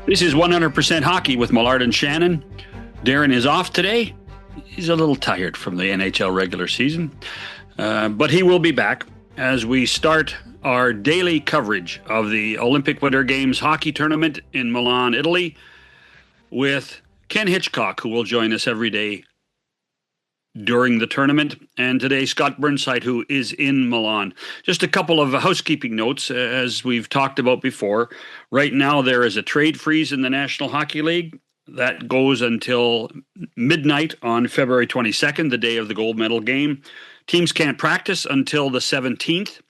This is 100% Hockey with Millard and Shannon. Darren is off today. He's a little tired from the NHL regular season, but he will be back as we start our daily coverage of the Olympic Winter Games hockey tournament in Milan, Italy, with Ken Hitchcock, who will join us every day during the tournament, and today Scott Burnside, who is in Milan. Just a couple of housekeeping notes, as we've talked about before. Right now there is a trade freeze in the National Hockey League that goes until midnight on February 22nd, the day of the gold medal game. Teams can't practice until the 17th,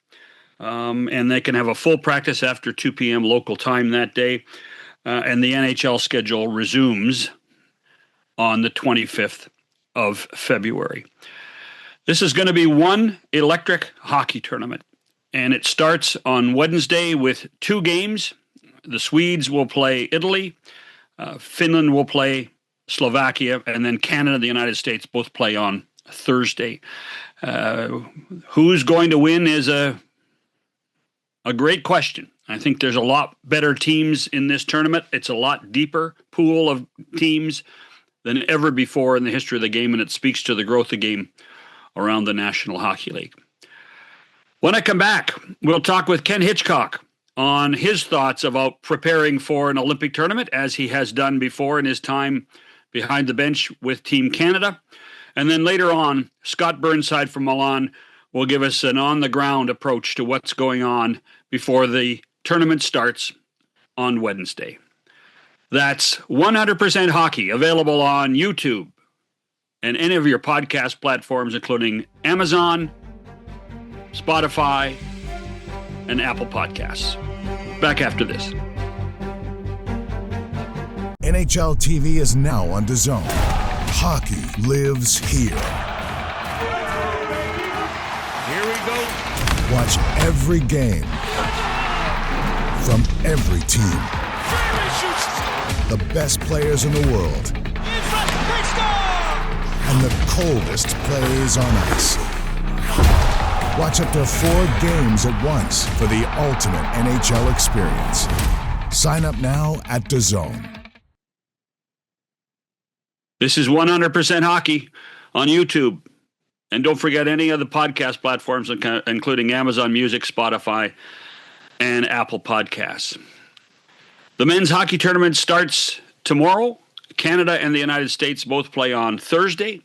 and they can have a full practice after 2 p.m. local time that day, and the NHL schedule resumes on the 25th of February. This is going to be one electric hockey tournament, and it starts on Wednesday with 2 games. The Swedes will play Italy, Finland will play Slovakia, and then Canada and the United States both play on Thursday. Who's going to win is a great question. I think there's a lot better teams in this tournament. It's a lot deeper pool of teams than ever before in the history of the game, and it speaks to the growth of the game around the National Hockey League. When I come back, we'll talk with Ken Hitchcock on his thoughts about preparing for an Olympic tournament, as he has done before in his time behind the bench with Team Canada. And then later on, Scott Burnside from Milan will give us an on-the-ground approach to what's going on before the tournament starts on Wednesday. That's 100% Hockey, available on YouTube and any of your podcast platforms, including Amazon, Spotify, and Apple Podcasts. Back after this. NHL TV is now on DAZN. Hockey lives here. Here we go. Watch every game from every team. The best players in the world. And the coldest plays on ice. Watch up to 4 games at once for the ultimate NHL experience. Sign up now at DAZN. This is 100% Hockey on YouTube. And don't forget any of the podcast platforms, including Amazon Music, Spotify, and Apple Podcasts. The men's hockey tournament starts tomorrow. Canada and the United States both play on Thursday.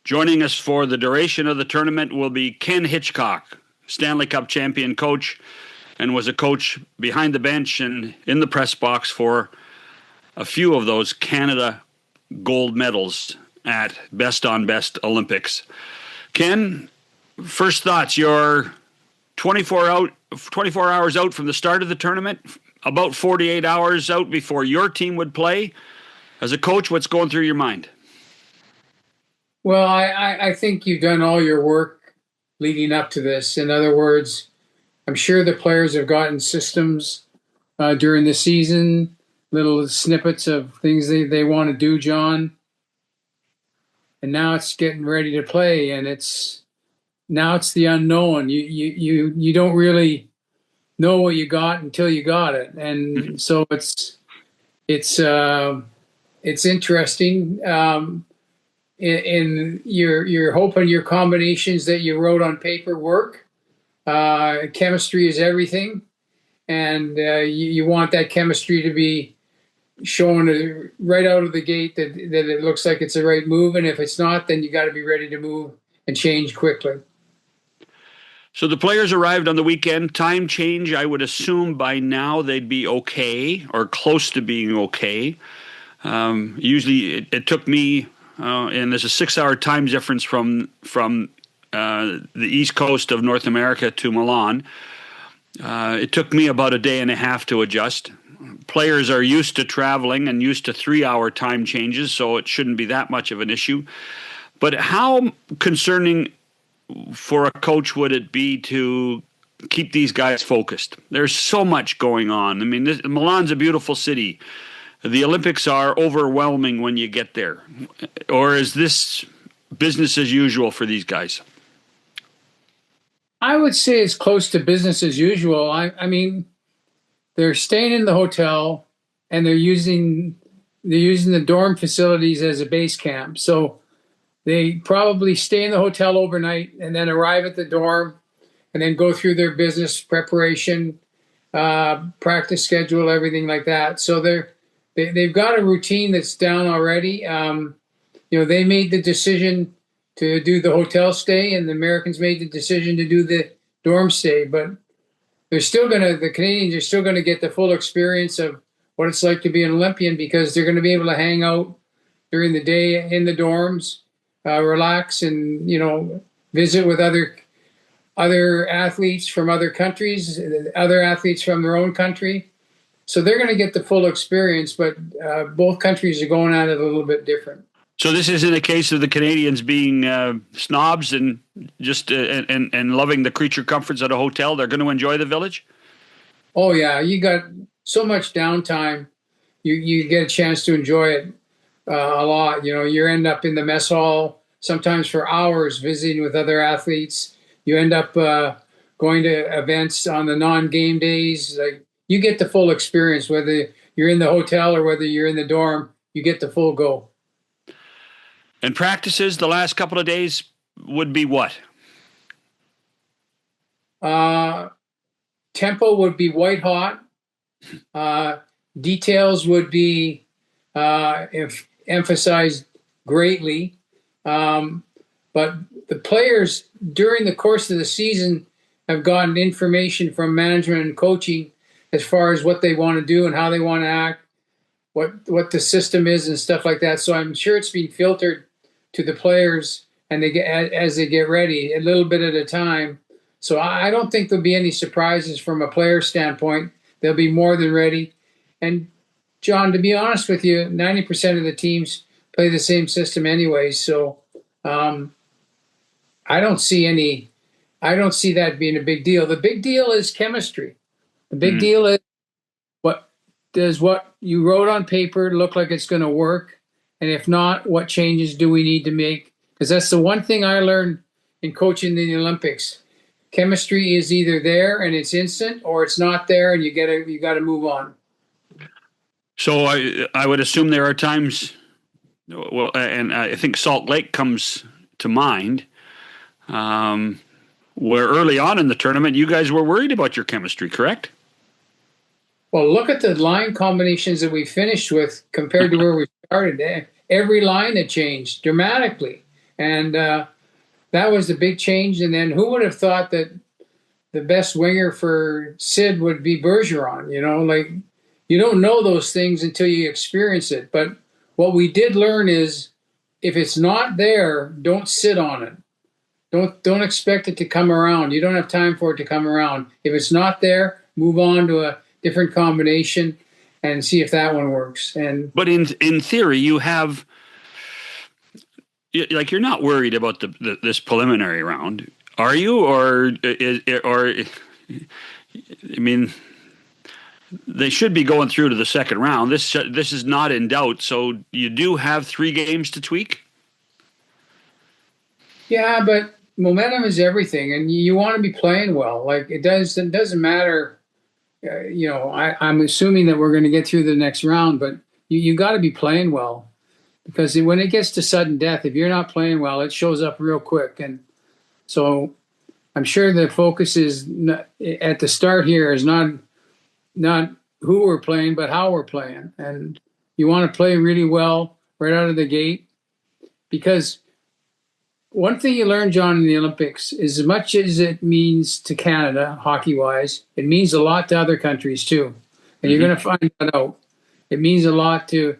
Joining us for the duration of the tournament will be Ken Hitchcock, Stanley Cup champion coach, and was a coach behind the bench and in the press box for a few of those Canada gold medals at Best on Best Olympics. Ken, first thoughts. You're 24 hours out from the start of the tournament, about 48 hours out before your team would play. As a coach, what's going through your mind? Well, I think you've done all your work leading up to this. In other words, I'm sure the players have gotten systems during the season, little snippets of things they want to do, John. And now it's getting ready to play, and it's the unknown. You don't really know what you got until you got it, and so it's interesting. In you're hoping your combinations that you wrote on paper work. Chemistry is everything, and you want that chemistry to be shown right out of the gate that it looks like it's the right move, and if it's not, then you got to be ready to move and change quickly. So the players arrived on the weekend. Time change, I would assume by now they'd be okay or close to being okay. Usually it took me, and there's a 6-hour time difference from the east coast of North America to Milan. It took me about a day and a half to adjust. Players are used to traveling and used to 3-hour time changes, so it shouldn't be that much of an issue. But how concerning for a coach would it be to keep these guys focused? There's so much going on. I mean, Milan's a beautiful city. The Olympics are overwhelming when you get there. Or is this business as usual for these guys? I would say it's close to business as usual. I mean, they're staying in the hotel. and they're using the dorm facilities as a base camp. So they probably stay in the hotel overnight and then arrive at the dorm and then go through their business preparation, practice schedule, everything like that. So they've got a routine that's down already. They made the decision to do the hotel stay, and the Americans made the decision to do the dorm stay. But the Canadians are still gonna get the full experience of what it's like to be an Olympian, because they're going to be able to hang out during the day in the dorms, relax, and visit with other athletes from other countries, other athletes from their own country. So they're going to get the full experience, but both countries are going at it a little bit different. So this isn't a case of the Canadians being snobs and just and loving the creature comforts at a hotel. They're going to enjoy the village. Oh yeah, you got so much downtime. You get a chance to enjoy it a lot. You end up in the mess hall sometimes for hours visiting with other athletes. You end up going to events on the non-game days. Like, you get the full experience, whether you're in the hotel or whether you're in the dorm. You get the full go. And practices the last couple of days would be what? Tempo would be white hot. Details would be emphasized greatly. But the players during the course of the season have gotten information from management and coaching as far as what they want to do and how they want to act, what the system is and stuff like that. So I'm sure it's being filtered to the players, and as they get ready, a little bit at a time. So I don't think there'll be any surprises from a player standpoint. They'll be more than ready. And John, to be honest with you, 90% of the teams play the same system anyway. So I don't see that being a big deal. The big deal is chemistry. The big deal is, does what you wrote on paper look like it's going to work? And if not, what changes do we need to make? Because that's the one thing I learned in coaching the Olympics. Chemistry is either there and it's instant, or it's not there and you got to move on. So I would assume there are times, well, and I think Salt Lake comes to mind, where early on in the tournament you guys were worried about your chemistry, correct? Well, look at the line combinations that we finished with compared to where we started. Every line had changed dramatically, and that was the big change. And then who would have thought that the best winger for Sid would be Bergeron? You don't know those things until you experience it. But what we did learn is, if it's not there, don't sit on it. Don't expect it to come around. You don't have time for it to come around. If it's not there, move on to a different combination and see if that one works. But in theory, you have, you're not worried about this preliminary round, are you? Or I mean, they should be going through to the second round. This is not in doubt. So you do have 3 games to tweak. Yeah, but momentum is everything, and you want to be playing well. Like, it doesn't matter. I'm assuming that we're going to get through the next round, but you got to be playing well, because when it gets to sudden death, if you're not playing well, it shows up real quick. And so I'm sure the focus is at the start here is not who we're playing, but how we're playing. And you want to play really well right out of the gate, because one thing you learn, John, in the Olympics is, as much as it means to Canada, hockey-wise, it means a lot to other countries too. And you're going to find that out. It means a lot to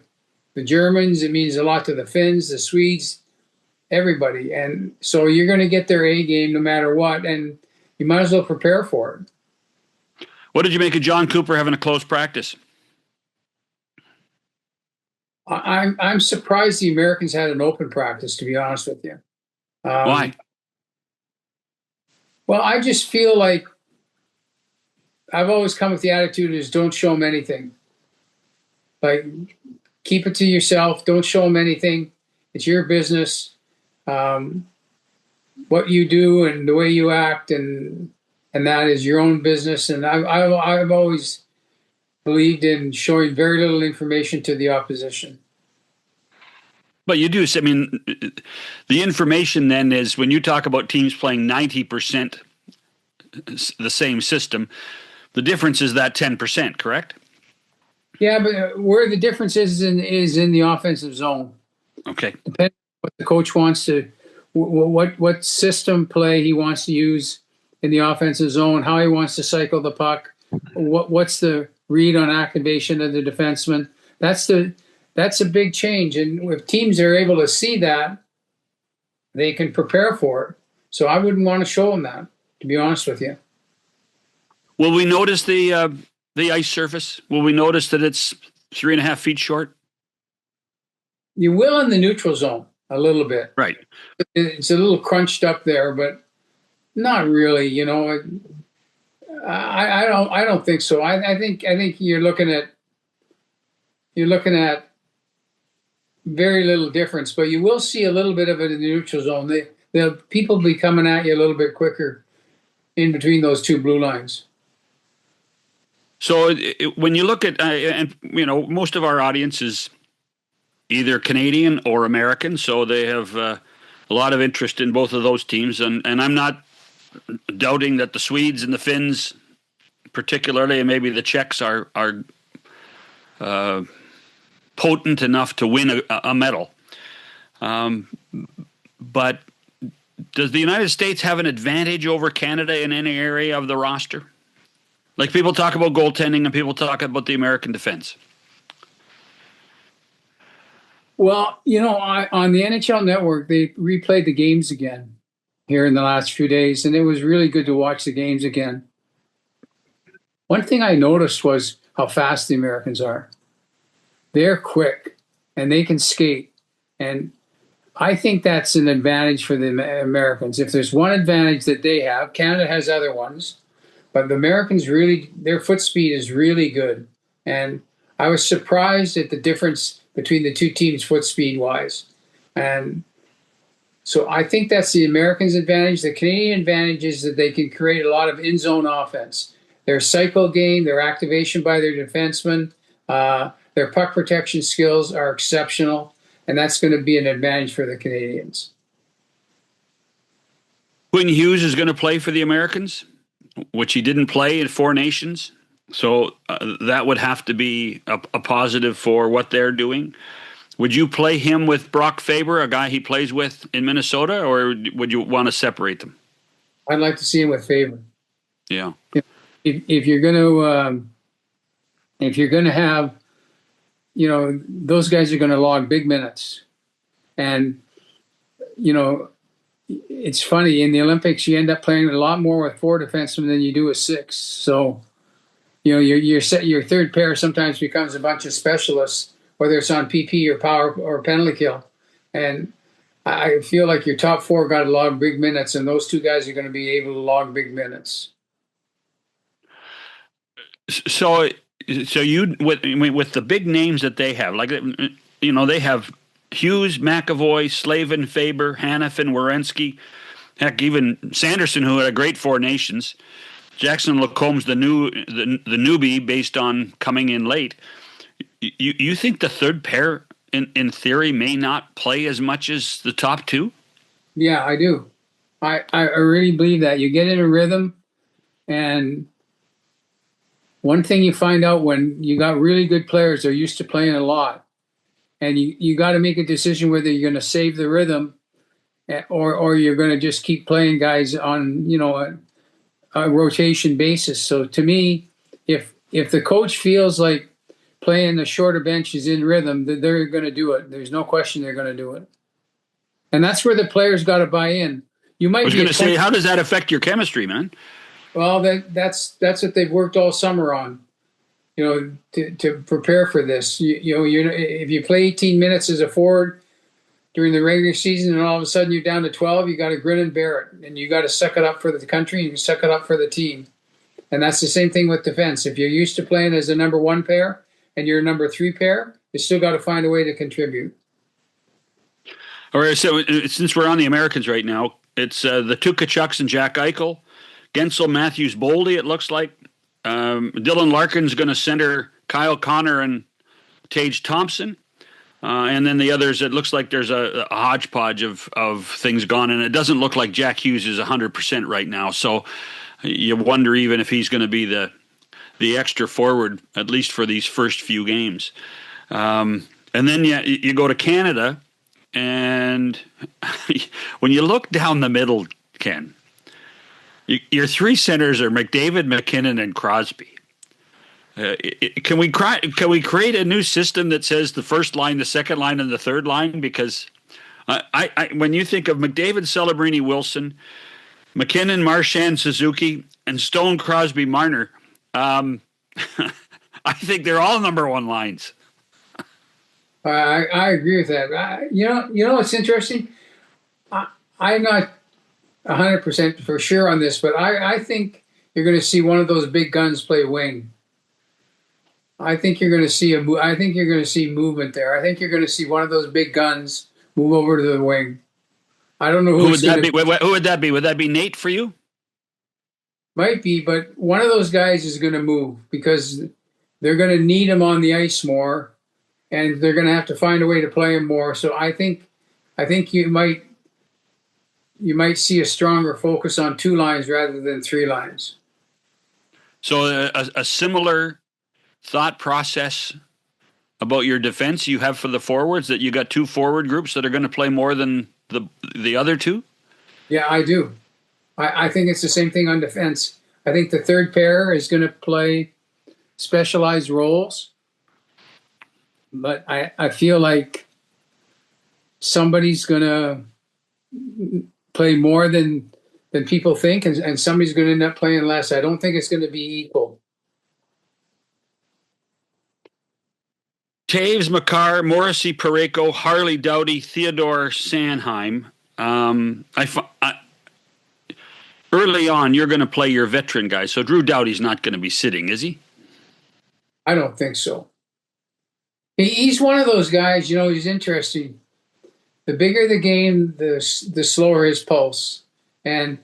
the Germans. It means a lot to the Finns, the Swedes, everybody. And so you're going to get their A game no matter what, and you might as well prepare for it. What did you make of Jon Cooper having a close practice? I'm surprised the Americans had an open practice, to be honest with you. Why? Well, I just feel like I've always come with the attitude is, don't show them anything. Like, keep it to yourself. Don't show them anything. It's your business. What you do and the way you act, and that is your own business. And I've always believed in showing very little information to the opposition. But you do. I mean, the information then is when you talk about teams playing 90% the same system, the difference is that 10%, correct? Yeah, but where the difference is in the offensive zone. Okay. Depending on what the coach wants to, what system play he wants to use in the offensive zone, how he wants to cycle the puck, what's the read on activation of the defenseman. That's a big change. And if teams are able to see that, they can prepare for it. So I wouldn't want to show them that, to be honest with you. Will we notice the ice surface? Will we notice that it's 3.5 feet short? You will in the neutral zone a little bit. Right. It's a little crunched up there, but not really. You know, I don't think so. I think you're looking at very little difference, but you will see a little bit of it in the neutral zone. The people be coming at you a little bit quicker in between those two blue lines. So when you look at, and you know, most of our audience is either Canadian or American, so they have a lot of interest in both of those teams. And I'm not doubting that the Swedes and the Finns, particularly, and maybe the Czechs, are potent enough to win a medal. But does the United States have an advantage over Canada in any area of the roster? Like people talk about goaltending and people talk about the American defense. Well, you know, on the NHL Network, they replayed the games again here in the last few days, and it was really good to watch the games again. One thing I noticed was how fast the Americans are. They're quick, and they can skate. And I think that's an advantage for the Americans. If there's one advantage that they have, Canada has other ones, but the Americans really, their foot speed is really good. And I was surprised at the difference between the two teams foot speed wise. And so I think that's the Americans' advantage. The Canadian advantage is that they can create a lot of in-zone offense. Their cycle game, their activation by their defensemen, their puck protection skills are exceptional, and that's going to be an advantage for the Canadians. Quinn Hughes is going to play for the Americans, which he didn't play in Four Nations. So that would have to be a positive for what they're doing. Would you play him with Brock Faber, a guy he plays with in Minnesota, or would you want to separate them? I'd like to see him with Faber. Yeah. If you're going to have, you know, those guys are going to log big minutes. And, you know, it's funny, in the Olympics, you end up playing a lot more with 4 defensemen than you do with 6. So, you know, your third pair sometimes becomes a bunch of specialists, whether it's on PP or power or penalty kill. And I feel like your top 4 got to log big minutes, and those 2 guys are going to be able to log big minutes. So you with the big names that they have, like, you know, they have Hughes, McAvoy, Slavin, Faber, Hanifin, Werenski, heck, even Sanderson, who had a great Four Nations. Jackson Lacomb's the newbie based on coming in late. You think the third pair, in theory, may not play as much as the top 2? Yeah, I do. I really believe that. You get in a rhythm, and one thing you find out when you got really good players, they're used to playing a lot. And you got to make a decision whether you're going to save the rhythm or you're going to just keep playing guys on, you know, a rotation basis. So to me, if the coach feels like playing the shorter bench is in rhythm, they're going to do it. There's no question they're going to do it. And that's where the players got to buy in. You might. I was going to say, how does that affect your chemistry, man? Well, that's what they've worked all summer on. You know, to prepare for this. You know, if you play 18 minutes as a forward during the regular season and all of a sudden you're down to 12, you got to grin and bear it. And you got to suck it up for the country and suck it up for the team. And that's the same thing with defense. If you're used to playing as a number 1 pair and you're a number 3 pair, you still got to find a way to contribute. All right, so since we're on the Americans right now, it's the 2 Kachucks and Jack Eichel, Gensel, Matthews, Boldy, it looks like. Dylan Larkin's going to center Kyle Connor and Tage Thompson. And then the others, it looks like there's a hodgepodge of things gone, and it doesn't look like Jack Hughes is 100% right now. So you wonder even if he's going to be the extra forward, at least for these first few games. And then you go to Canada, and when you look down the middle, Ken, your three centers are McDavid, McKinnon, and Crosby. Can we create a new system that says the first line, the second line, and the third line? Because when you think of McDavid, Celebrini, Wilson, McKinnon, Marchand, Suzuki, and Stone, Crosby, Marner, I think they're all number one lines. I agree with that. You know what's interesting? I'm not 100% for sure on this, but I think you're going to see one of those big guns play wing. I think you're going to see movement there. I think you're going to see one of those big guns move over to the wing. I don't know who would that be. Who would that be? Would that be Nate for you? Might be, but one of those guys is going to move because they're going to need him on the ice more, and they're going to have to find a way to play him more. So I think you might see a stronger focus on two lines rather than three lines. So a similar thought process about your defense you have for the forwards, that you got two forward groups that are going to play more than the other two? Yeah, I do. I think it's the same thing on defense. I think the third pair is going to play specialized roles, but I feel like somebody's going to play more than people think, and somebody's going to end up playing less. I don't think it's going to be equal. Taves, Makar, Morrissey, Parayko, Harley, Doughty, Theodore, Sanheim. Early on, you're going to play your veteran guys. So Drew Doughty's not going to be sitting, is he? I don't think so. He's one of those guys, he's interesting. The bigger the game, the slower his pulse. And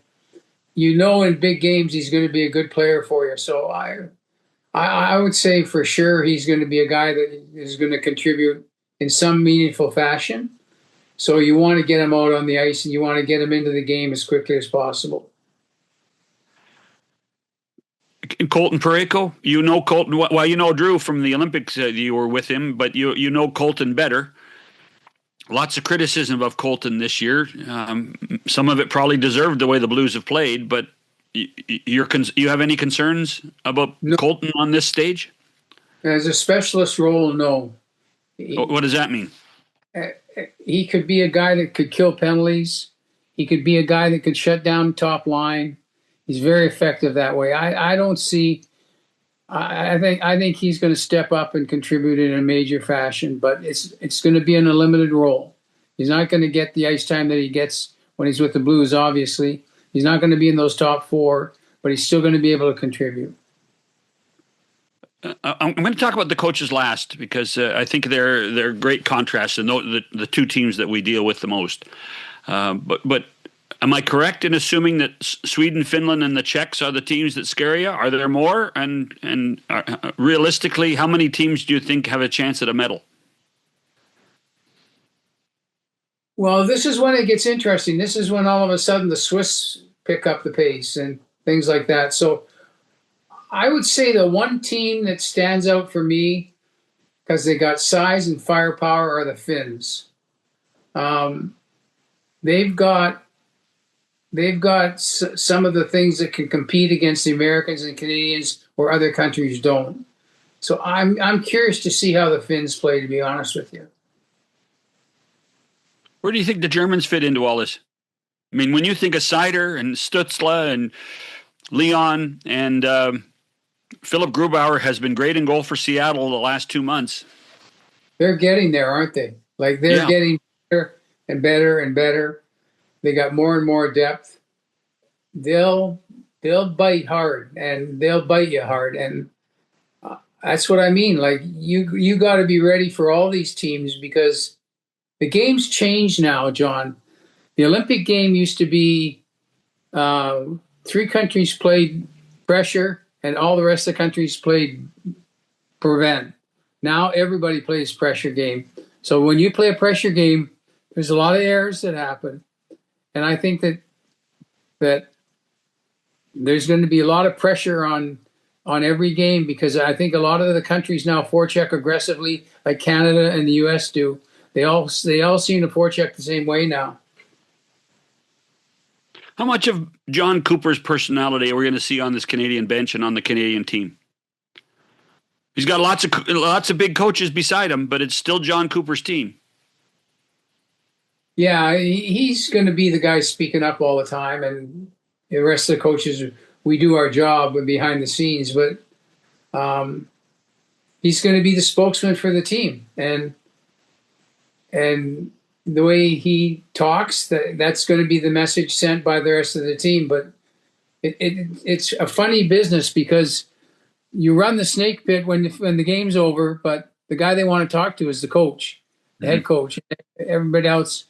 in big games, he's going to be a good player for you. So I would say for sure he's going to be a guy that is going to contribute in some meaningful fashion. So you want to get him out on the ice and you want to get him into the game as quickly as possible. Colton Parayko, Colton. Well, Drew from the Olympics. You were with him, but you know Colton better. Lots of criticism of Colton this year. Some of it probably deserved the way the Blues have played, but you have any concerns about Colton on this stage? As a specialist role, no. What does that mean? He could be a guy that could kill penalties. He could be a guy that could shut down top line. He's very effective that way. I don't see. I think he's going to step up and contribute in a major fashion, but it's going to be in a limited role. He's not going to get the ice time that he gets when he's with the Blues. Obviously, he's not going to be in those top four, but he's still going to be able to contribute. I'm going to talk about the coaches last because I think they're great contrasts and the two teams that we deal with the most. But am I correct in assuming that Sweden, Finland, and the Czechs are the teams that scare you? Are there more? And realistically, how many teams do you think have a chance at a medal? Well, this is when it gets interesting. This is when all of a sudden the Swiss pick up the pace and things like that. So I would say the one team that stands out for me because they got size and firepower are the Finns. They've got some of the things that can compete against the Americans and Canadians where other countries don't. So I'm curious to see how the Finns play, to be honest with you. Where do you think the Germans fit into all this? I mean, when you think of Seider and Stützle and Leon and Philip Grubauer has been great in goal for Seattle the last 2 months. They're getting there, aren't they? Like they're getting better and better and better. They got more and more depth. They'll bite hard and they'll bite you hard, and that's what I mean. Like you got to be ready for all these teams because the game's changed now, John. The Olympic game used to be 3 countries played pressure and all the rest of the countries played prevent. Now everybody plays pressure game. So when you play a pressure game, there's a lot of errors that happen. And I think that there's going to be a lot of pressure on every game, because I think a lot of the countries now forecheck aggressively, like Canada and the US do. They all seem to forecheck the same way now. How much of Jon Cooper's personality are we going to see on this Canadian bench and on the Canadian team? He's got lots of big coaches beside him, but it's still Jon Cooper's team. Yeah, he's going to be the guy speaking up all the time, and the rest of the coaches, we do our job behind the scenes, but he's going to be the spokesman for the team, and the way he talks, that's going to be the message sent by the rest of the team. But it's a funny business, because you run the snake pit when the game's over, but the guy they want to talk to is the coach, the head coach. Everybody else,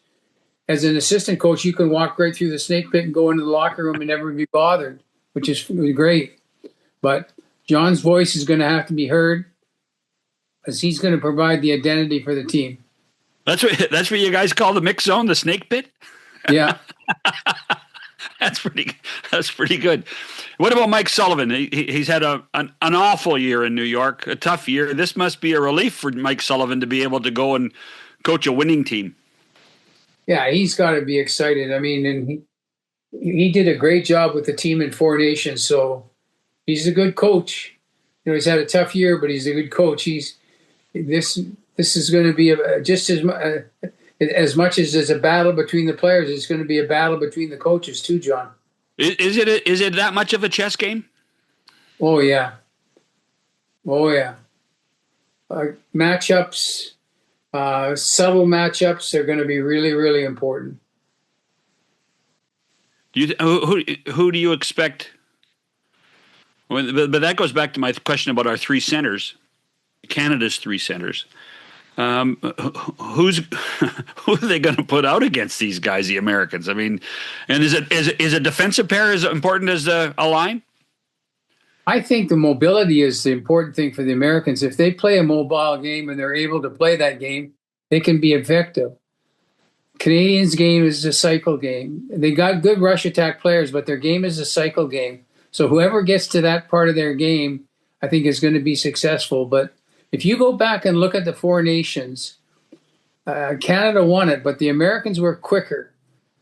as an assistant coach, you can walk right through the snake pit and go into the locker room and never be bothered, which is great. But John's voice is going to have to be heard, as he's going to provide the identity for the team. That's what you guys call the mix zone, the snake pit? Yeah. That's pretty good. What about Mike Sullivan? He's had an awful year in New York, a tough year. This must be a relief for Mike Sullivan to be able to go and coach a winning team. Yeah, he's got to be excited. I mean, and he did a great job with the team in Four Nations, so he's a good coach. You know, he's had a tough year, but he's a good coach. This is going to be just as much as there's a battle between the players, it's going to be a battle between the coaches too, John. Is it that much of a chess game? Oh yeah. Matchups, subtle matchups are going to be really, really important. Who do you expect? But that goes back to my question about our three centers, Canada's three centers. Who are they going to put out against these guys, the Americans? I mean, and is a defensive pair as important as a line? I think the mobility is the important thing for the Americans. If they play a mobile game and they're able to play that game, they can be effective. Canadians' game is a cycle game. They got good rush attack players, but their game is a cycle game. So whoever gets to that part of their game, I think, is going to be successful. But if you go back and look at the Four Nations, Canada won it, but the Americans were quicker.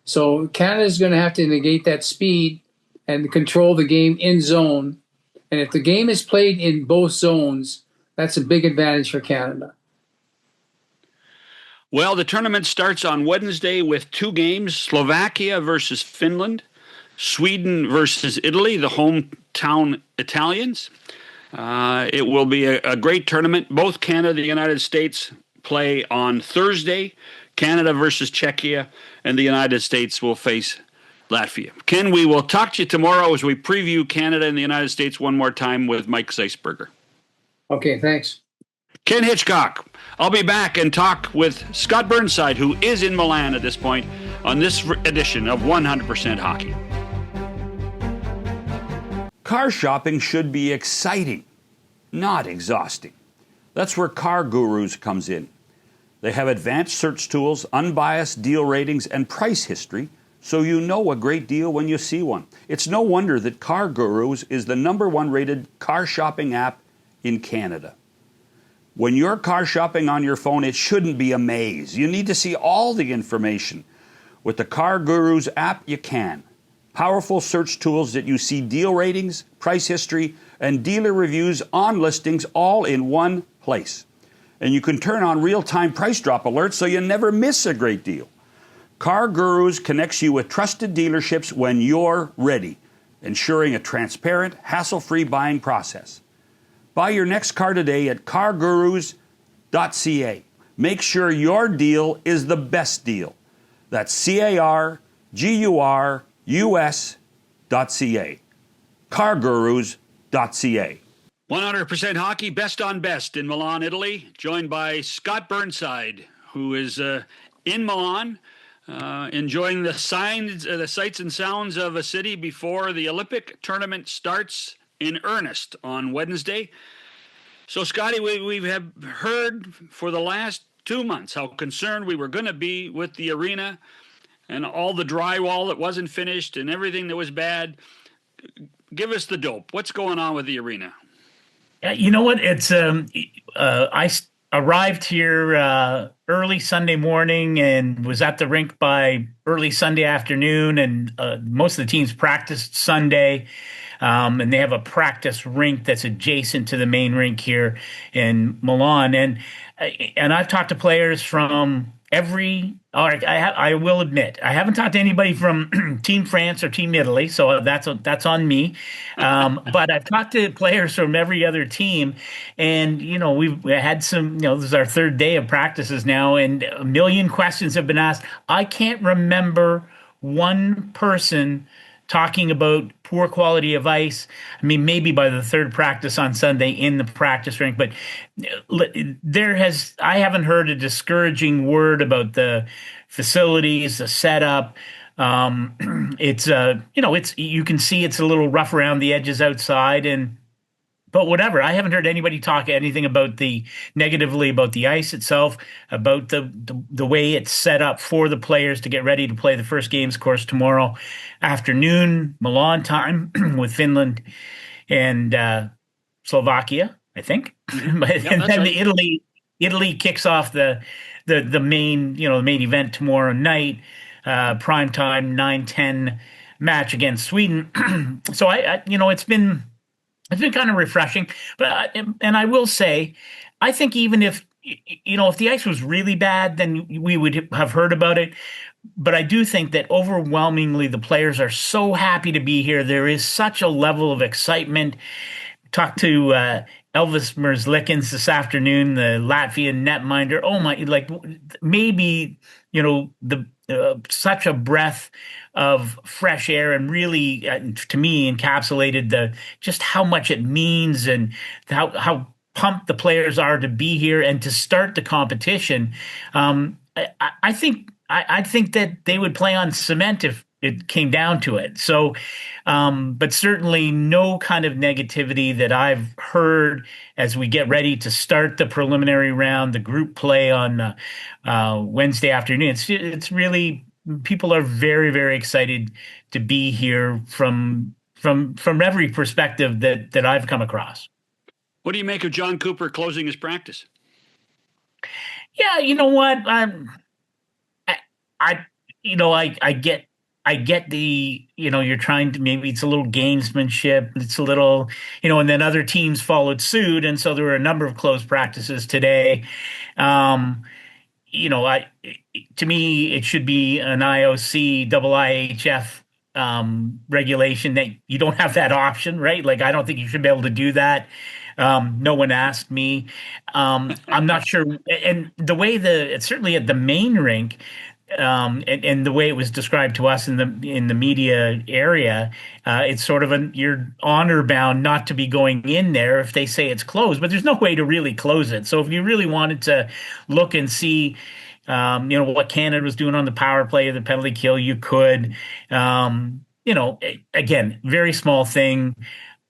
So Canada's going to have to negate that speed and control the game in zone. And if the game is played in both zones, that's a big advantage for Canada. Well, the tournament starts on Wednesday with two games, Slovakia versus Finland, Sweden versus Italy, the hometown Italians. It will be a great tournament. Both Canada and the United States play on Thursday. Canada versus Czechia, and the United States will face Latvia. Ken, we will talk to you tomorrow as we preview Canada and the United States one more time with Mike Zeisberger. Okay, thanks. Ken Hitchcock. I'll be back and talk with Scott Burnside, who is in Milan at this point, on this edition of 100% Hockey. Car shopping should be exciting, not exhausting. That's where CarGurus comes in. They have advanced search tools, unbiased deal ratings, and price history, so you know a great deal when you see one. It's no wonder that CarGurus is the #1 rated car shopping app in Canada. When you're car shopping on your phone, it shouldn't be a maze. You need to see all the information. With the CarGurus app, you can. Powerful search tools that you see deal ratings, price history, and dealer reviews on listings all in one place. And you can turn on real-time price drop alerts so you never miss a great deal. CarGurus connects you with trusted dealerships when you're ready, ensuring a transparent, hassle-free buying process. Buy your next car today at cargurus.ca. Make sure your deal is the best deal. That's CarGurus.ca. cargurus.ca. 100% Hockey, best on best in Milan, Italy, joined by Scott Burnside, who is in Milan, enjoying the sights and sounds of a city before the Olympic tournament starts in earnest on Wednesday. So, Scotty, we have heard for the last 2 months how concerned we were going to be with the arena and all the drywall that wasn't finished and everything that was bad. Give us the dope. What's going on with the arena? You know what? It's I arrived here early Sunday morning and was at the rink by early Sunday afternoon, and most of the teams practiced Sunday. And they have a practice rink that's adjacent to the main rink here in Milan. And I've talked to players from I will admit, I haven't talked to anybody from Team France or Team Italy, so that's on me. But I've talked to players from every other team, and we've had some. This is our third day of practices now, and a million questions have been asked. I can't remember one person talking about poor quality of ice. I mean, maybe by the third practice on Sunday in the practice rink, but I haven't heard a discouraging word about the facilities, the setup. It's you can see it's a little rough around the edges outside, but whatever. I haven't heard anybody talk anything about negatively about the ice itself, about the way it's set up for the players to get ready to play the first games, of course, tomorrow afternoon, Milan time, with Finland and Slovakia, I think. And then right. Italy kicks off the main event tomorrow night, prime time 9-10 match against Sweden. So it's been kind of refreshing, but and I will say, I think even if the ice was really bad, then we would have heard about it. But I do think that overwhelmingly the players are so happy to be here. There is such a level of excitement. Talked to Elvis Merzlikins this afternoon, the Latvian netminder. Oh my! Like maybe such a breath of fresh air, and really, to me, encapsulated just how much it means and how pumped the players are to be here and to start the competition. I think that they would play on cement if it came down to it. So, but certainly no kind of negativity that I've heard as we get ready to start the preliminary round, the group play on Wednesday afternoon. It's really, people are very, very excited to be here from every perspective that I've come across. What do you make of Jon Cooper closing his practice? Yeah, you know what? I get the, you're trying to, maybe it's a little gamesmanship. It's a little, and then other teams followed suit. And so there were a number of closed practices today. To me, it should be an IOC, IIHF regulation that you don't have that option, right? Like, I don't think you should be able to do that. No one asked me. I'm not sure. And the way it's certainly at the main rink, and the way it was described to us in the media area, it's sort of you're honor bound not to be going in there if they say it's closed, but there's no way to really close it. So if you really wanted to look and see, what Canada was doing on the power play or the penalty kill, you could. Again, very small thing.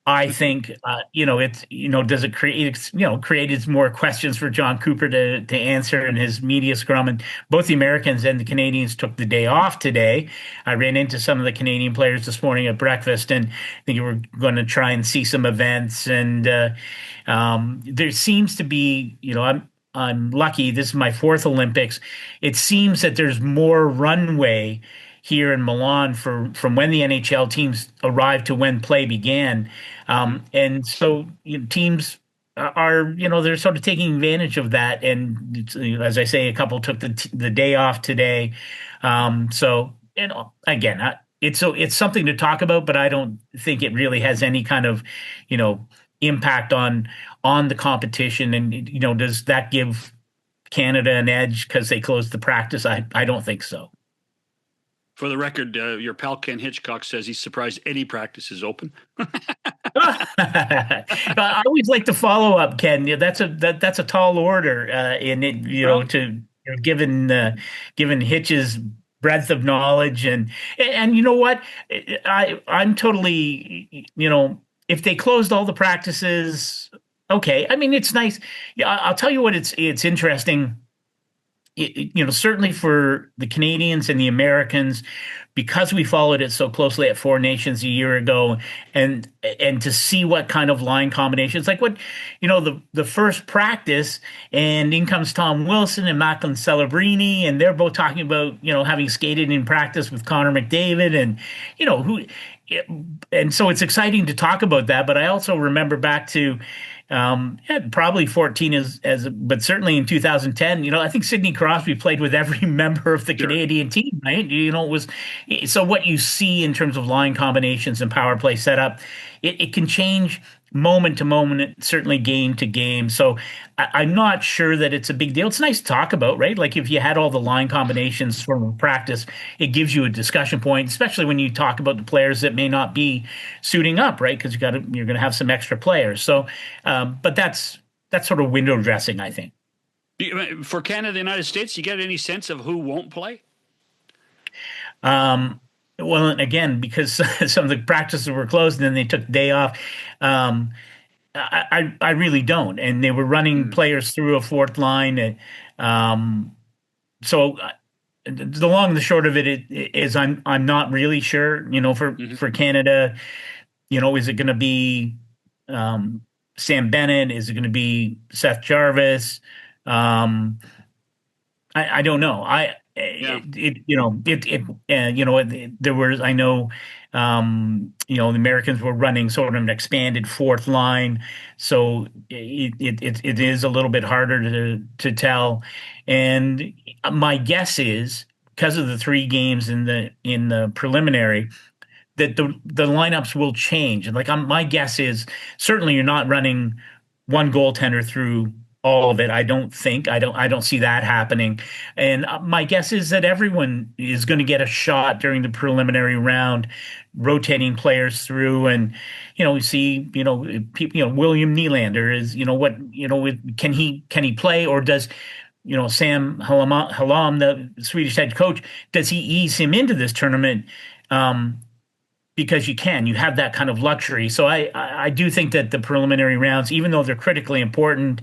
I think, does it created more questions for Jon Cooper to answer in his media scrum. And both the Americans and the Canadians took the day off today. I ran into some of the Canadian players this morning at breakfast, and I think we're going to try and see some events. And there seems to be, I'm lucky. This is my fourth Olympics. It seems that there's more runway here in Milan from when the NHL teams arrived to when play began. And so teams are, they're sort of taking advantage of that. And as I say, a couple took the day off today. So, again, it's something to talk about, but I don't think it really has any kind of, impact on the competition. And, does that give Canada an edge because they closed the practice? I don't think so. For the record, your pal Ken Hitchcock says he's surprised any practice is open. I always like to follow up, Ken. That's a tall order in it. Given Hitch's breadth of knowledge, and you know what, I'm totally, if they closed all the practices Okay, I mean it's nice. Yeah, I'll tell you what. It's interesting. Certainly for the Canadians and the Americans, because we followed it so closely at Four Nations a year ago, and to see what kind of line combinations, like what, the first practice, and in comes Tom Wilson and Macklin Celebrini, and they're both talking about, having skated in practice with Connor McDavid, and who, and so it's exciting to talk about that. But I also remember back to probably 14 but certainly in 2010, I think Sidney Crosby played with every member of the Canadian team, right? It was, so what you see in terms of line combinations and power play setup, it can change moment to moment, certainly game to game. So I'm not sure that it's a big deal. It's nice to talk about, right? Like if you had all the line combinations from practice, it gives you a discussion point, especially when you talk about the players that may not be suiting up, right? Because you're going to have some extra players. So, but that's sort of window dressing, I think. For Canada, the United States, you get any sense of who won't play? Well, again, because some of the practices were closed and then they took the day off, I really don't. And they were running players through a fourth line. And so the long and the short of it is I'm not really sure, for Canada, is it going to be Sam Bennett? Is it going to be Seth Jarvis? I don't know. There was, I know, the Americans were running sort of an expanded fourth line, so it is a little bit harder to tell. And my guess is, because of the 3 games in the preliminary, that the lineups will change. And my guess is certainly you're not running one goaltender through all of it. I don't see that happening. And my guess is that everyone is going to get a shot during the preliminary round, rotating players through. And, we see, people, William Nylander is, can he play, or does, Sam Hallam, the Swedish head coach, does he ease him into this tournament? Because you have that kind of luxury. So I do think that the preliminary rounds, even though they're critically important,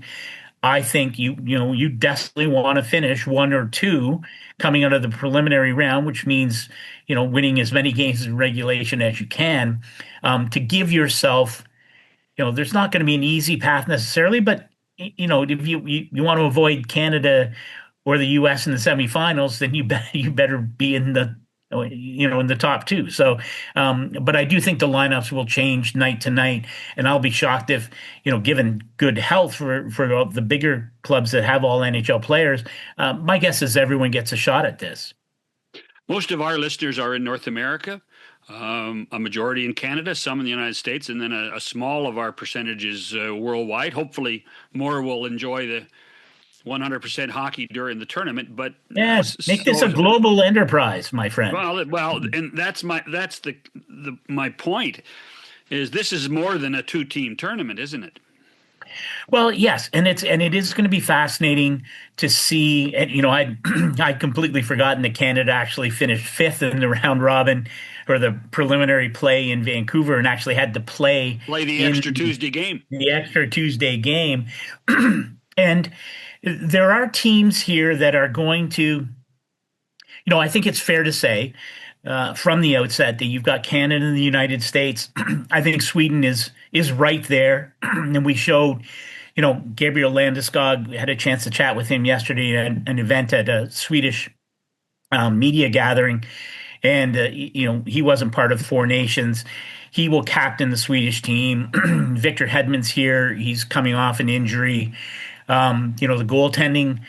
I think you desperately want to finish 1 or 2 coming out of the preliminary round, which means, winning as many games in regulation as you can, to give yourself, there's not going to be an easy path necessarily, but, if you want to avoid Canada or the U.S. in the semifinals, then you better be in the in the top 2. So, but I do think the lineups will change night to night, and I'll be shocked if, given good health for the bigger clubs that have all NHL players, my guess is everyone gets a shot at this. Most of our listeners are in North America, a majority in Canada, some in the United States, and then a small of our percentages worldwide. Hopefully more will enjoy the 100% hockey during the tournament, but yes, make this a global enterprise, my friend. Well, and that's my point. Is this is more than a 2-team tournament, isn't it? Well, yes, and it is going to be fascinating to see. And I'd completely forgotten that Canada actually finished 5th in the round robin or the preliminary play in Vancouver, and actually had to play the extra Tuesday game. The extra Tuesday game, and there are teams here that are going to, I think it's fair to say from the outset that you've got Canada and the United States. I think Sweden is right there. And we showed, Gabriel Landeskog, had a chance to chat with him yesterday at an event at a Swedish media gathering. And, he wasn't part of Four Nations. He will captain the Swedish team. Victor Hedman's here. He's coming off an injury. The goaltending,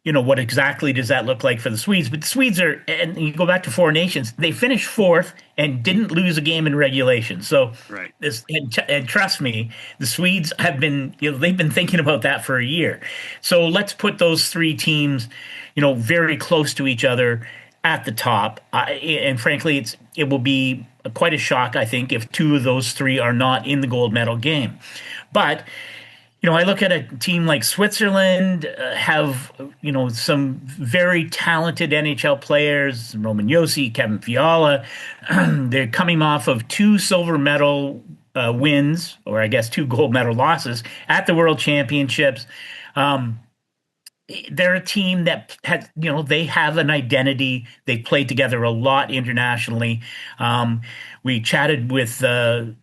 what exactly does that look like for the Swedes? But the Swedes are, and you go back to Four Nations, they finished 4th and didn't lose a game in regulation. So, right. And trust me, the Swedes have been, they've been thinking about that for a year. So let's put those 3 teams, very close to each other at the top. And frankly, it will be quite a shock, I think, if 2 of those 3 are not in the gold medal game. But I look at a team like Switzerland, have, some very talented NHL players, Roman Josi, Kevin Fiala. They're coming off of 2 silver medal wins, or I guess 2 gold medal losses at the World Championships. They're a team that has, they have an identity. They played together a lot internationally. We chatted with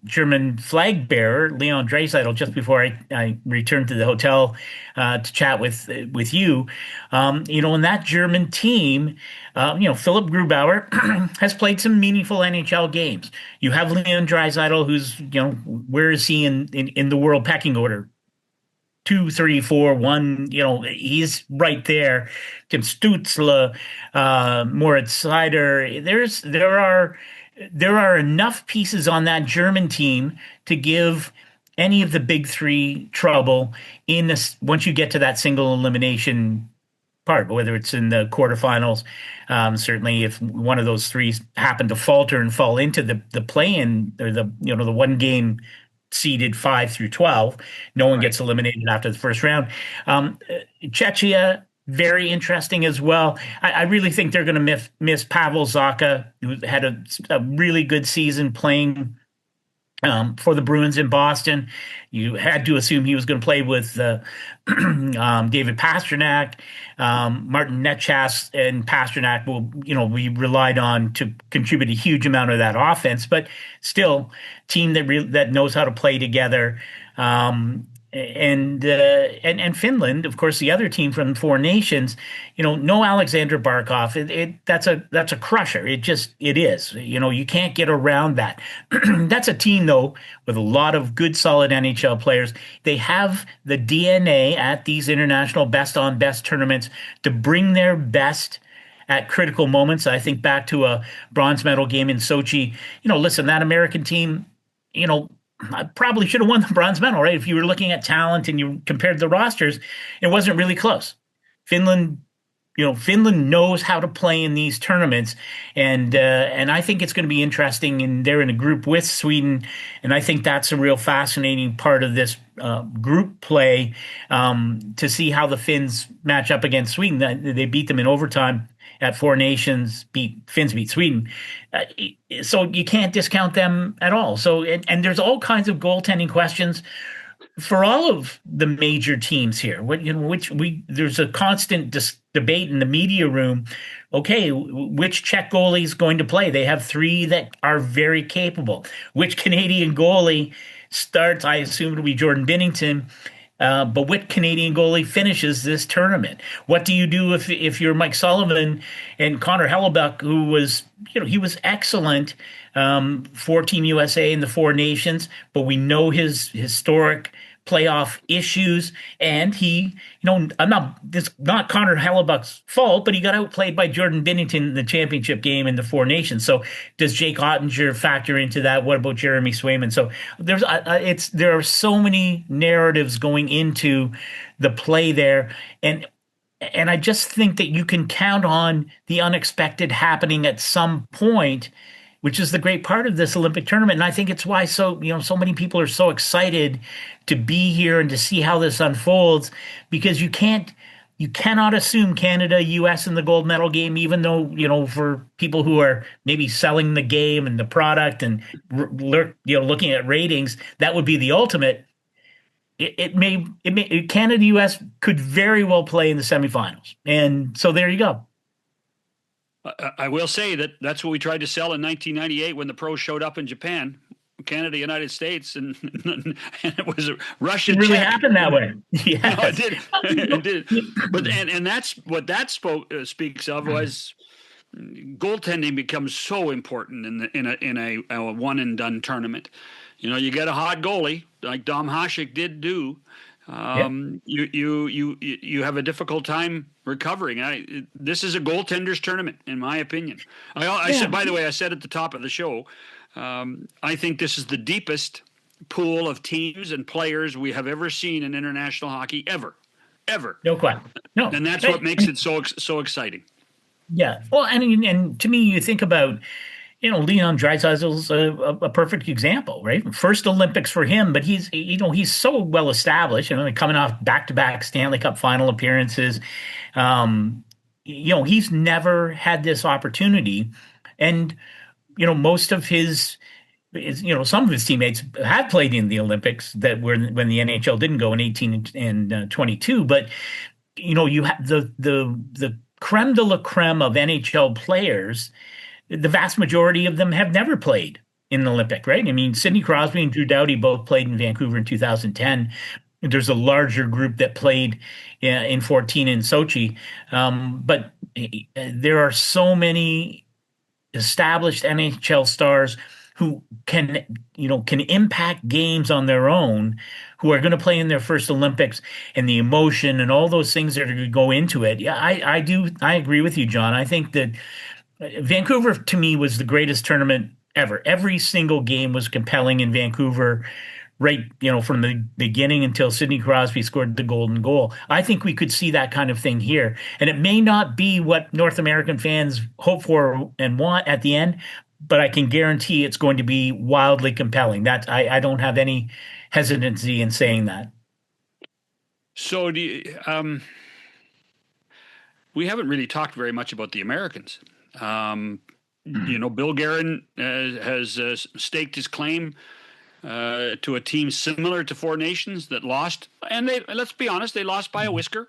German flag bearer Leon Draisaitl just before I returned to the hotel to chat with you. In that German team, Philipp Grubauer has played some meaningful NHL games. You have Leon Draisaitl, who's, where is he in the world pecking order? 2, 3, 4, 1, he's right there. Tim Stützle, Moritz Seider. There are enough pieces on that German team to give any of the big three trouble in this once you get to that single elimination part, whether it's in the quarterfinals. Certainly, if one of those three happen to falter and fall into the play-in or the one game seeded 5 through 12. No one gets eliminated after the first round. Czechia, very interesting as well. I really think they're going to miss Pavel Zacha, who had a really good season playing for the Bruins in Boston. You had to assume he was going to play with David Pastrnak, Martin Necas, and Pastrnak we relied on to contribute a huge amount of that offense, but still team that knows how to play together. And Finland, of course, the other team from the Four Nations, no Alexander Barkov. That's a crusher. It is. You can't get around that. That's a team though with a lot of good, solid NHL players. They have the DNA at these international best on best tournaments to bring their best at critical moments. I think back to a bronze medal game in Sochi. Listen, that American team, I probably should have won the bronze medal, right? If you were looking at talent and you compared the rosters, it wasn't really close. Finland knows how to play in these tournaments, and I think it's going to be interesting. And they're in a group with Sweden, and I think that's a real fascinating part of this group play to see how the Finns match up against Sweden. They beat them in overtime at Four Nations. Finns beat Sweden. So you can't discount them at all. So and there's all kinds of goaltending questions for all of the major teams here. There's a constant debate in the media room. Okay, which Czech goalie is going to play? They have 3 that are very capable. Which Canadian goalie starts? I assume it'll be Jordan Binnington. But what Canadian goalie finishes this tournament? What do you do if you're Mike Sullivan and Connor Hellebuck, who was, he was excellent for Team USA in the Four Nations, but we know his historic playoff issues, and he, it's not Connor Hellebuck's fault, but he got outplayed by Jordan Binnington in the championship game in the Four Nations. So does Jake Ottinger factor into that? What about Jeremy Swayman? So there are so many narratives going into the play there, and I just think that you can count on the unexpected happening at some point, which is the great part of this Olympic tournament. And I think it's why so many people are so excited to be here and to see how this unfolds, because you cannot assume Canada, US in the gold medal game, even though, for people who are maybe selling the game and the product and, looking at ratings, that would be the ultimate. Canada, US could very well play in the semifinals. And so there you go. I will say that's what we tried to sell in 1998 when the pros showed up in Japan, Canada, United States, and it was a Russia. It really happened that way. Yeah, no, it did. But and that's what that speaks of was goaltending becomes so important in a one and done tournament. You get a hot goalie like Dom Hasek did do. You have a difficult time recovering. This is a goaltender's tournament, in my opinion. I said, by the way, I said at the top of the show, I think this is the deepest pool of teams and players we have ever seen in international hockey ever. No question. No, and that's what makes it so exciting. Yeah. Well, and to me, you think about. Leon Draisaitl's a perfect example, right? First Olympics for him, but he's so well established, coming off back-to-back Stanley Cup final appearances. He's never had this opportunity, and most of his some of his teammates have played in the Olympics that were when the NHL didn't go in 18 and 22. But you have the creme de la creme of NHL players. The vast majority of them have never played in an Olympic, right? I mean, Sidney Crosby and Drew Doughty both played in Vancouver in 2010. There's a larger group that played in 14 in Sochi. But there are so many established NHL stars who can impact games on their own, who are going to play in their first Olympics, and the emotion and all those things that are going to go into it. Yeah, I agree with you, John. I think that Vancouver, to me, was the greatest tournament ever. Every single game was compelling in Vancouver, right? From the beginning until Sidney Crosby scored the golden goal. I think we could see that kind of thing here. And it may not be what North American fans hope for and want at the end, but I can guarantee it's going to be wildly compelling. That I don't have any hesitancy in saying that. So we haven't really talked very much about the Americans. Bill Guerin has staked his claim to a team similar to Four Nations that lost. And let's be honest, they lost by a whisker.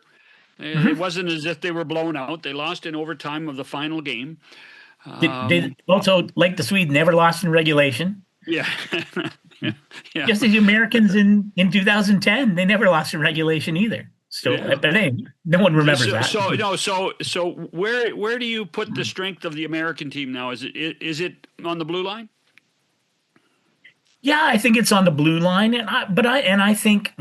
It wasn't as if they were blown out. They lost in overtime of the final game. They also, like the Swedes, never lost in regulation. Yeah. Yeah. Just as the Americans in 2010, they never lost in regulation either. So, yeah. But no one remembers that. So where do you put the strength of the American team now? Is it on the blue line? Yeah, I think it's on the blue line, and I think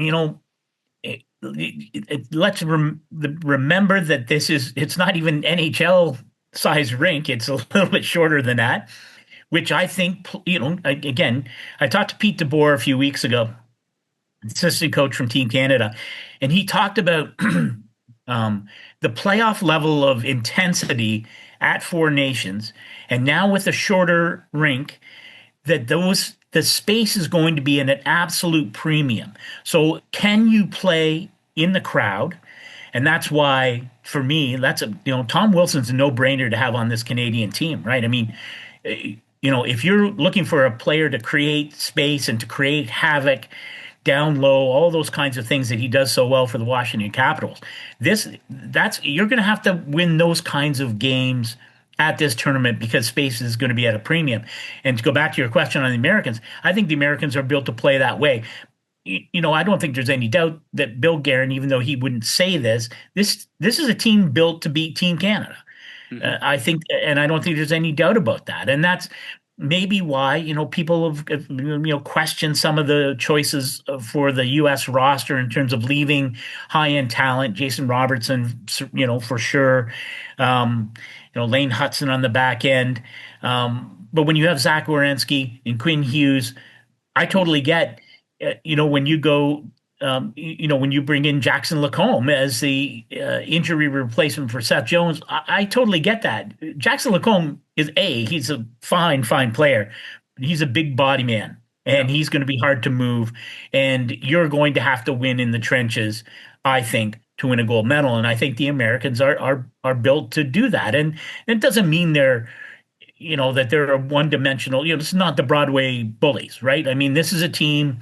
let's remember that it's not even NHL size rink. It's a little bit shorter than that, which I think, again, I talked to Pete DeBoer a few weeks ago, assistant coach from Team Canada, and he talked about the playoff level of intensity at Four Nations, and now with a shorter rink, that the space is going to be at an absolute premium. So can you play in the crowd? And that's why, for me, Tom Wilson's a no-brainer to have on this Canadian team, right? I mean, if you're looking for a player to create space and to create havoc down low, all those kinds of things that he does so well for the Washington Capitals, you're going to have to win those kinds of games at this tournament because space is going to be at a premium. And to go back to your question on the Americans, I think the Americans are built to play that way. I don't think there's any doubt that Bill Guerin, even though he wouldn't say this is a team built to beat Team Canada. Mm-hmm. I think, and I don't think there's any doubt about that. And that's maybe why, people have questioned some of the choices for the U.S. roster in terms of leaving high-end talent, Jason Robertson, for sure, Lane Hudson on the back end. But when you have Zach Werenski and Quinn Hughes, I totally get, when you go, when you bring in Jackson Lacombe as the injury replacement for Seth Jones, I totally get that. Jackson Lacombe he's a fine player. He's a big body man, and he's going to be hard to move. And you're going to have to win in the trenches, I think, to win a gold medal. And I think the Americans are built to do that. And it doesn't mean they're, that they're one-dimensional. This is not the Broadway Bullies, right? I mean, this is a team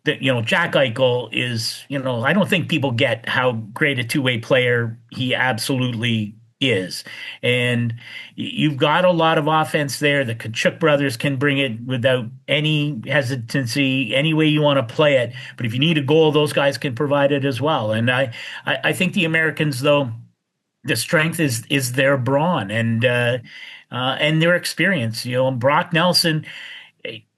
that, Jack Eichel is, I don't think people get how great a two-way player he absolutely is. And you've got a lot of offense there. The Kachuk brothers can bring it without any hesitancy, any way you want to play it. But if you need a goal, those guys can provide it as well. And I think the Americans, though, the strength is their brawn and their experience. Brock Nelson,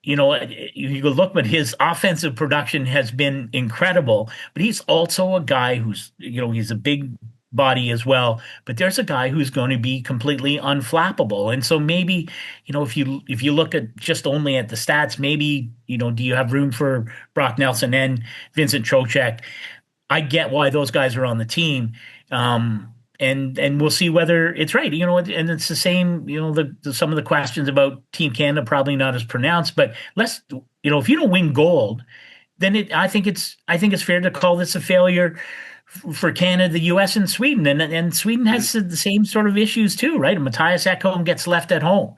you look, but his offensive production has been incredible. But he's also a guy who's, he's a big body as well. But there's a guy who's going to be completely unflappable. And so maybe, if you look at just only at the stats, maybe, do you have room for Brock Nelson and Vincent Trocheck? I get why those guys are on the team. And we'll see whether it's right, and it's the same, some of the questions about Team Canada, probably not as pronounced, but if you don't win gold, then I think it's fair to call this a failure for Canada, the U.S. and Sweden. And Sweden has the same sort of issues too, right? Matthias Ekholm gets left at home.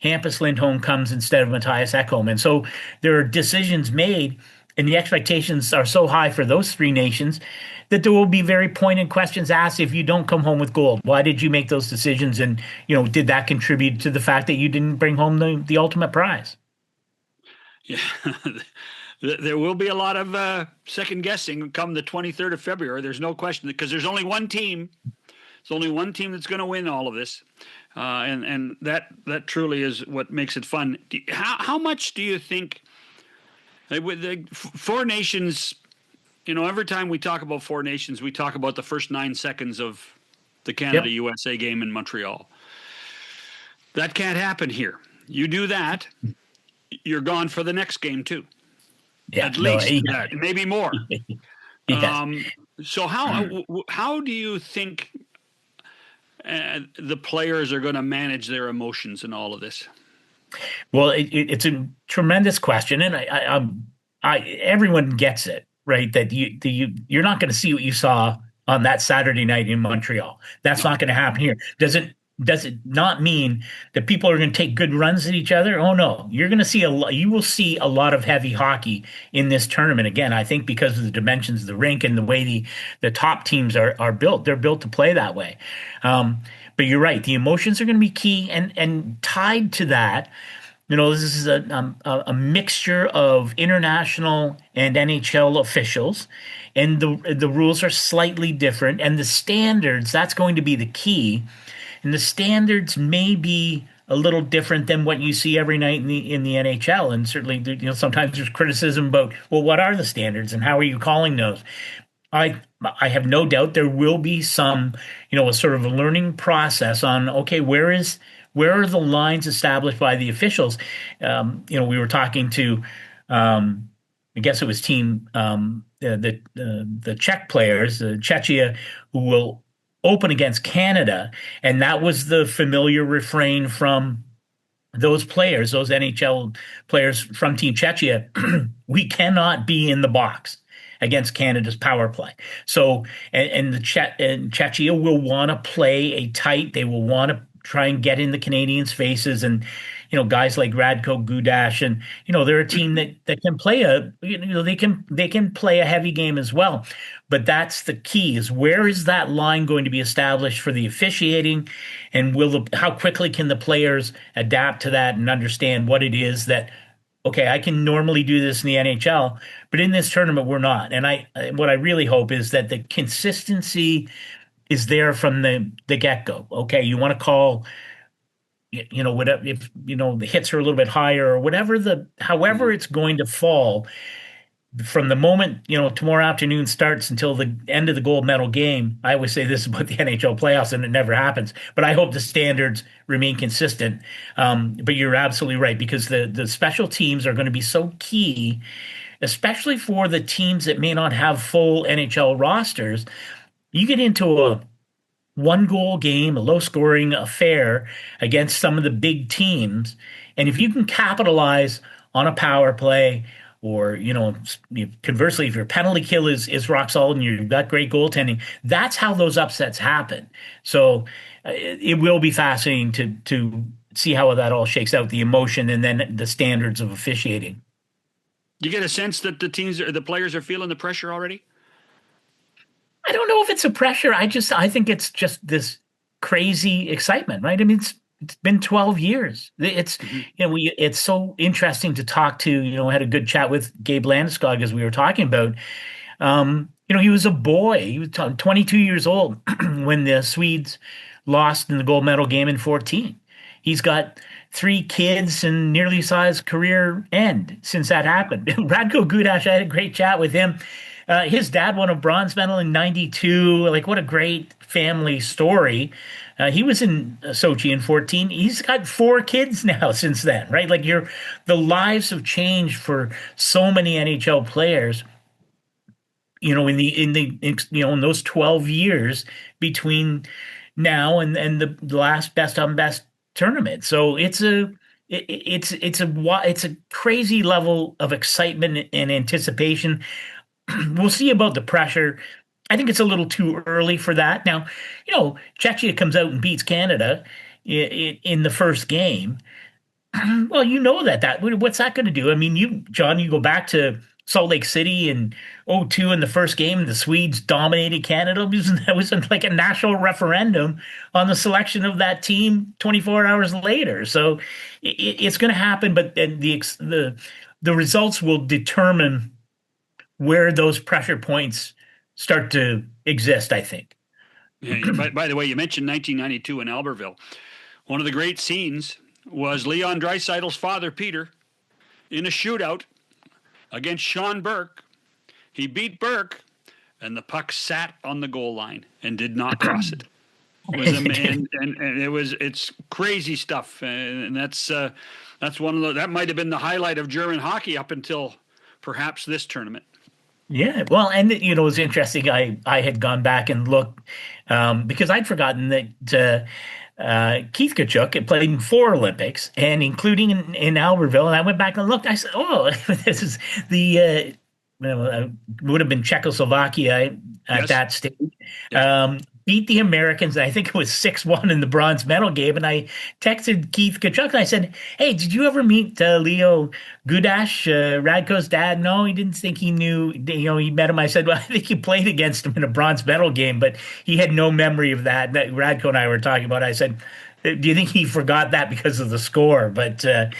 Hampus Lindholm comes instead of Matthias Ekholm. And so there are decisions made, and the expectations are so high for those three nations that there will be very pointed questions asked if you don't come home with gold. Why did you make those decisions? And, did that contribute to the fact that you didn't bring home the ultimate prize? Yeah, there will be a lot of second guessing come the 23rd of February. There's no question, because there's only one team. It's only one team that's going to win all of this. And that truly is what makes it fun. How much do you think with the four nations, every time we talk about four nations, we talk about the first 9 seconds of the Canada-USA game in Montreal. That can't happen here. You do that, you're gone for the next game too. Yeah, at least that, maybe more. Yes. So how do you think the players are going to manage their emotions in all of this? Well, it's a tremendous question, and I everyone gets it, right? That you're not going to see what you saw on that Saturday night in Montreal. That's not going to happen here. Does it not mean that people are going to take good runs at each other? Oh no, you're going to see you will see a lot of heavy hockey in this tournament. Again, I think because of the dimensions of the rink and the way the top teams are built. They're built to play that way. But you're right. The emotions are going to be key, and tied to that, this is a mixture of international and NHL officials, and the rules are slightly different, and the standards, that's going to be the key. And the standards may be a little different than what you see every night in the NHL. And certainly, sometimes there's criticism about, well, what are the standards and how are you calling those? I have no doubt there will be some, a sort of a learning process on, okay, where are the lines established by the officials? We were talking to, I guess it was team, the Czech players, Czechia, who will open against Canada, and that was the familiar refrain from those players, those NHL players from Team Czechia. We cannot be in the box against Canada's power play. So, and Czechia will want to play a tight. They will want to try and get in the Canadians' faces, and guys like Radko Gudas, and they're a team that can play they can play a heavy game as well. But that's the key: is where is that line going to be established for the officiating, and how quickly can the players adapt to that and understand what it is that, okay, I can normally do this in the NHL, but in this tournament we're not. And what I really hope is that the consistency is there from the get-go. Okay, you want to call, whatever, if the hits are a little bit higher or whatever, however it's going to fall from the moment tomorrow afternoon starts until the end of the gold medal game. I always say this about the NHL playoffs, and it never happens, but I hope the standards remain consistent. But you're absolutely right, because the special teams are going to be so key, especially for the teams that may not have full NHL rosters. You get into a one-goal game, a low-scoring affair against some of the big teams, and if you can capitalize on a power play, or conversely, if your penalty kill is rock solid and you've got great goaltending, that's how those upsets happen. So it will be fascinating to see how that all shakes out, the emotion and then the standards of officiating. You get a sense that the players are feeling the pressure already? I don't know if it's a pressure. I think it's just this crazy excitement, right? I mean, it's been 12 years. It's it's so interesting to talk to. I had a good chat with Gabe Landeskog as we were talking about. He was a boy. He was 22 years old when the Swedes lost in the gold medal game in 2014. He's got 3 kids and nearly saw his career end since that happened. Radko Gudas, I had a great chat with him. His dad won a bronze medal in '92. Like, what a great family story. He was in Sochi in 2014. He's got 4 kids now since then, right? Like, the lives have changed for so many NHL players. In those 12 years between now and the last best on best tournament. So it's a crazy level of excitement and anticipation. We'll see about the pressure. I think it's a little too early for that. Now, Czechia comes out and beats Canada in the first game. Well, what's that going to do? I mean, John, you go back to Salt Lake City in '02 in the first game, the Swedes dominated Canada. It was like a national referendum on the selection of that team 24 hours later. So it's going to happen, but then the results will determine where those pressure points start to exist, I think. Yeah, by the way, you mentioned 1992 in Albertville. One of the great scenes was Leon Draisaitl's father, Peter, in a shootout against Sean Burke. He beat Burke, and the puck sat on the goal line and did not cross it. It's crazy stuff, and that's one of that might have been the highlight of German hockey up until perhaps this tournament. Yeah, well, and it was interesting. I had gone back and looked because I'd forgotten that Keith Tkachuk had played in 4 Olympics, and including in Albertville. And I went back and looked. I said, "Oh, this is the would have been Czechoslovakia at that stage." Yeah. Beat the Americans. I think it was 6-1 in the bronze medal game. And I texted Keith Tkachuk and I said, "Hey, did you ever meet Leo Gudash, Radko's dad?" No, he didn't think he knew. He met him. I said, "Well, I think he played against him in a bronze medal game, but he had no memory of that." That Radko and I were talking about. I said, "Do you think he forgot that because of the score?" But there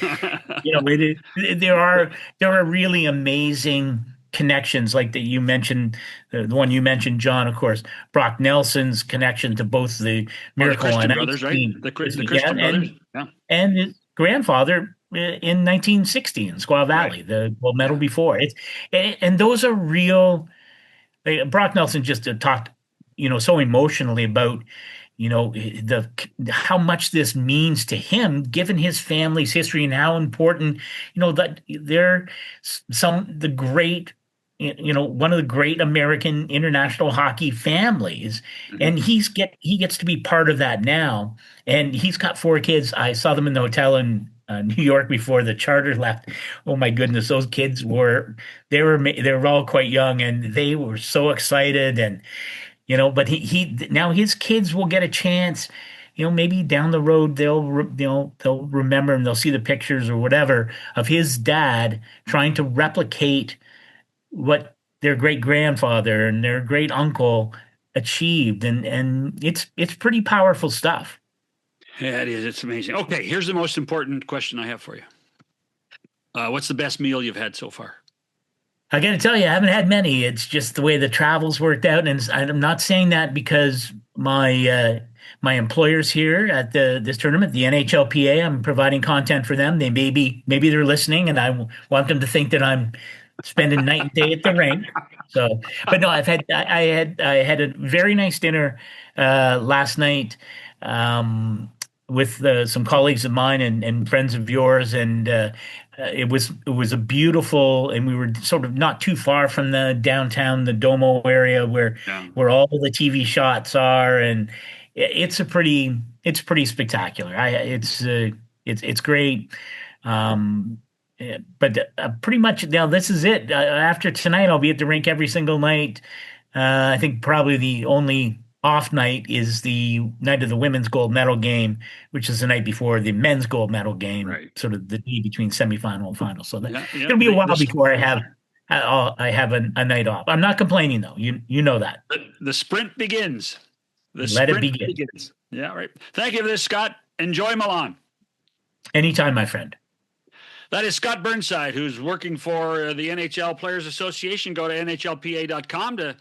are really amazing connections like that you mentioned, the one you mentioned, John, of course, Brock Nelson's connection to both the Miracle the on Ice brothers, team, right? The Christian brothers, and his grandfather in 1960 in Squaw Valley, the gold medal before. And those are real. Brock Nelson just talked, so emotionally about how much this means to him, given his family's history and how important, that they're the great, one of the great American international hockey families, and he gets to be part of that now. And he's got 4 kids. I saw them in the hotel in New York before the charter left. Oh my goodness, those kids were all quite young, and they were so excited. And but he now his kids will get a chance. Maybe down the road they'll remember and they'll see the pictures or whatever of his dad trying to replicate what their great grandfather and their great uncle achieved, and it's pretty powerful stuff. Yeah, it is. It's amazing. Okay, here's the most important question I have for you. What's the best meal you've had so far? I got to tell you, I haven't had many. It's just the way the travel's worked out, and I'm not saying that because my employers here at this tournament, the NHLPA, I'm providing content for them. Maybe they're listening, and I want them to think that I'm spending night and day at the rink. So, but no, I had a very nice dinner last night with some colleagues of mine and friends of yours, and it was a beautiful, and we were sort of not too far from the downtown, the Domo area where all the TV shots are, and it's pretty spectacular. It's great. But pretty much now this is it. After tonight, I'll be at the rink every single night. I think probably the only off night is the night of the women's gold medal game, which is the night before the men's gold medal game, sort of the day between semifinal and final. So it'll be a while before I have a night off. I'm not complaining though. You know that. The sprint begins. Let it begin. Yeah, right. Thank you for this, Scott. Enjoy Milan. Anytime, my friend. That is Scott Burnside, who's working for the NHL Players Association. Go to NHLPA.com to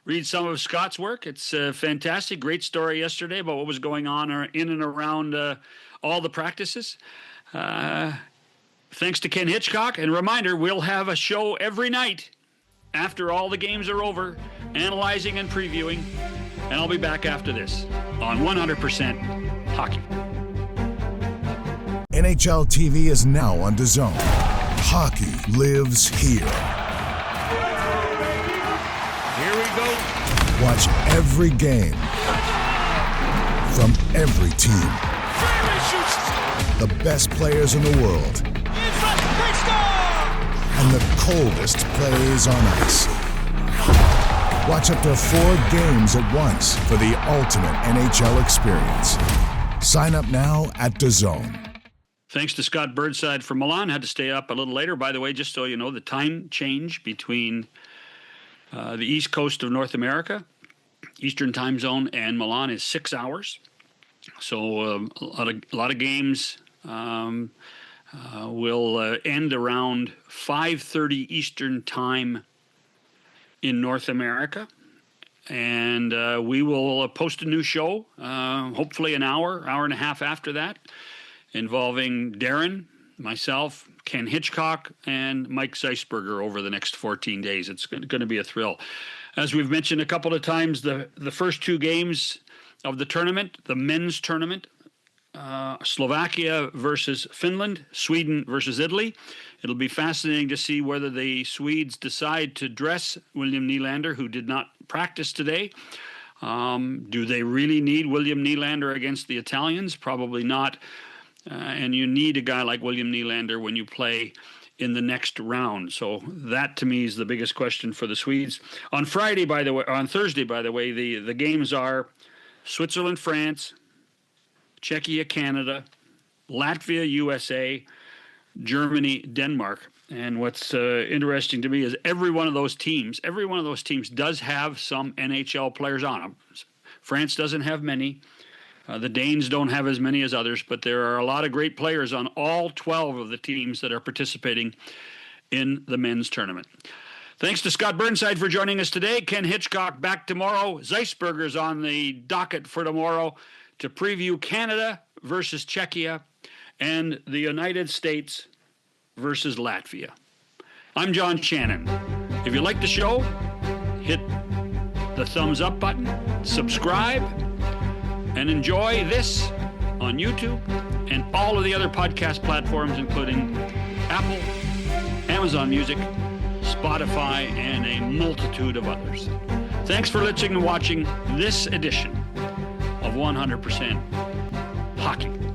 read some of Scott's work. It's fantastic. Great story yesterday about what was going on in and around all the practices. Thanks to Ken Hitchcock. And reminder, we'll have a show every night after all the games are over, analyzing and previewing. And I'll be back after this on 100% Hockey. NHL TV is now on DAZN. Hockey lives here. Here we go. Watch every game from every team. The best players in the world. And the coldest plays on ice. Watch up to 4 games at once for the ultimate NHL experience. Sign up now at DAZN. Thanks to Scott Burnside from Milan. Had to stay up a little later. By the way, just so you know, the time change between the east coast of North America, Eastern time zone, and Milan is 6 hours. So a lot of games will end around 5:30 Eastern time in North America. And we will post a new show, hopefully an hour and a half after that, involving Darren, myself, Ken Hitchcock, and Mike Zeisberger over the next 14 days. It's going to be a thrill. As we've mentioned a couple of times, the first two games of the tournament, the men's tournament, Slovakia versus Finland, Sweden versus Italy. It'll be fascinating to see whether the Swedes decide to dress William Nylander, who did not practice today. Do they really need William Nylander against the Italians? Probably not. And you need a guy like William Nylander when you play in the next round. So that, to me, is the biggest question for the Swedes. On Thursday, by the way, the games are Switzerland, France, Czechia, Canada, Latvia, USA, Germany, Denmark. And what's interesting to me is every one of those teams does have some NHL players on them. France doesn't have many. The Danes don't have as many as others, but there are a lot of great players on all 12 of the teams that are participating in the men's tournament. Thanks to Scott Burnside for joining us today. Ken Hitchcock back tomorrow. Zeisberger's on the docket for tomorrow to preview Canada versus Czechia and the United States versus Latvia. I'm John Shannon. If you like the show, hit the thumbs up button, subscribe, and enjoy this on YouTube and all of the other podcast platforms, including Apple, Amazon Music, Spotify, and a multitude of others. Thanks for listening and watching this edition of 100% Hockey.